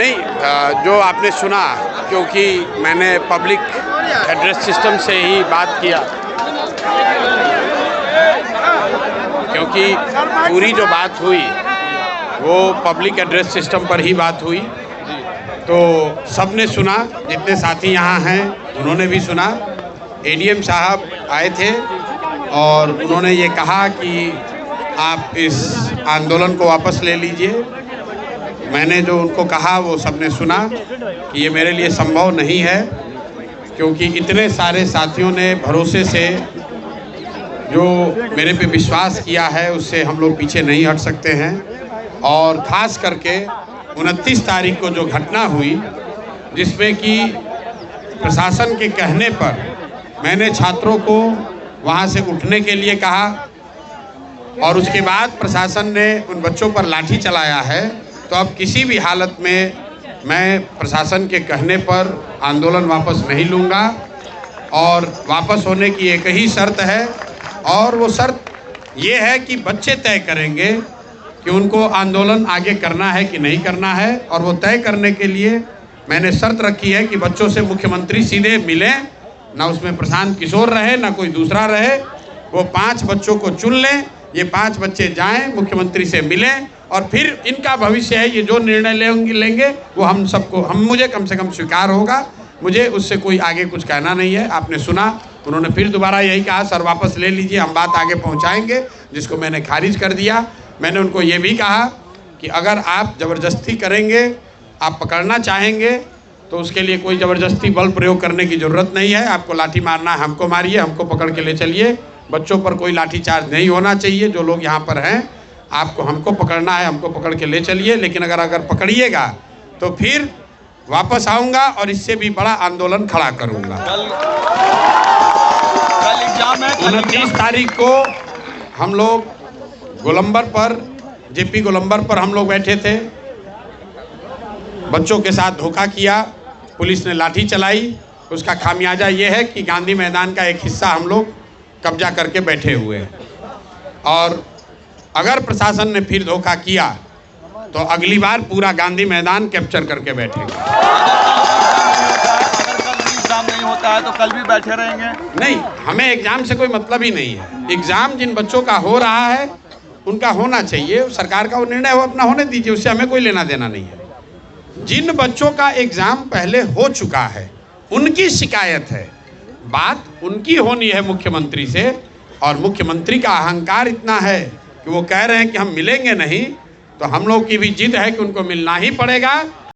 नहीं, जो आपने सुना, क्योंकि मैंने पब्लिक एड्रेस सिस्टम से ही बात किया, क्योंकि पूरी जो बात हुई वो पब्लिक एड्रेस सिस्टम पर ही बात हुई, तो सबने सुना, जितने साथी यहाँ हैं उन्होंने भी सुना। एडीएम साहब आए थे और उन्होंने ये कहा कि आप इस आंदोलन को वापस ले लीजिए। मैंने जो उनको कहा वो सबने सुना कि ये मेरे लिए संभव नहीं है, क्योंकि इतने सारे साथियों ने भरोसे से जो मेरे पे विश्वास किया है उससे हम लोग पीछे नहीं हट सकते हैं। और ख़ास करके 29 तारीख को जो घटना हुई, जिसमें कि प्रशासन के कहने पर मैंने छात्रों को वहाँ से उठने के लिए कहा और उसके बाद प्रशासन ने उन बच्चों पर लाठी चलाया है, तो अब किसी भी हालत में मैं प्रशासन के कहने पर आंदोलन वापस नहीं लूँगा। और वापस होने की एक ही शर्त है, और वो शर्त ये है कि बच्चे तय करेंगे कि उनको आंदोलन आगे करना है कि नहीं करना है। और वो तय करने के लिए मैंने शर्त रखी है कि बच्चों से मुख्यमंत्री सीधे मिलें, ना उसमें प्रशांत किशोर रहे ना कोई दूसरा रहे। वो 5 बच्चों को चुन लें, ये 5 बच्चे जाएं, मुख्यमंत्री से मिलें, और फिर इनका भविष्य है, ये जो निर्णय लेंगे वो मुझे कम से कम स्वीकार होगा। मुझे उससे कोई आगे कुछ कहना नहीं है। आपने सुना, उन्होंने फिर दोबारा यही कहा, सर वापस ले लीजिए, हम बात आगे पहुंचाएंगे, जिसको मैंने खारिज कर दिया। मैंने उनको ये भी कहा कि अगर आप ज़बरदस्ती करेंगे, आप पकड़ना चाहेंगे, तो उसके लिए कोई ज़बरदस्ती बल प्रयोग करने की ज़रूरत नहीं है। आपको लाठी मारना है, हमको मारिए, हमको पकड़ के ले चलिए। बच्चों पर कोई लाठी चार्ज नहीं होना चाहिए। जो लोग यहाँ पर हैं, आपको हमको पकड़ना है, हमको पकड़ के ले चलिए। लेकिन अगर पकड़िएगा तो फिर वापस आऊँगा और इससे भी बड़ा आंदोलन खड़ा करूँगा। 29 तारीख को हम लोग गोलंबर पर, जेपी गोलंबर पर हम लोग बैठे थे। बच्चों के साथ धोखा किया, पुलिस ने लाठी चलाई। उसका खामियाजा ये है कि गांधी मैदान का एक हिस्सा हम लोग कब्जा करके बैठे हुए हैं। और अगर प्रशासन ने फिर धोखा किया तो अगली बार पूरा गांधी मैदान कैप्चर करके बैठेंगे। एग्जाम नहीं होता है तो कल भी बैठे रहेंगे? नहीं, हमें एग्जाम से कोई मतलब ही नहीं है। एग्जाम जिन बच्चों का हो रहा है उनका होना चाहिए, सरकार का वो निर्णय वो अपना होने दीजिए, उससे हमें कोई लेना देना नहीं है। जिन बच्चों का एग्जाम पहले हो चुका है उनकी शिकायत है, बात उनकी होनी है मुख्यमंत्री से। और मुख्यमंत्री का अहंकार इतना है कि वो कह रहे हैं कि हम मिलेंगे नहीं, तो हम लोग की भी जिद है कि उनको मिलना ही पड़ेगा।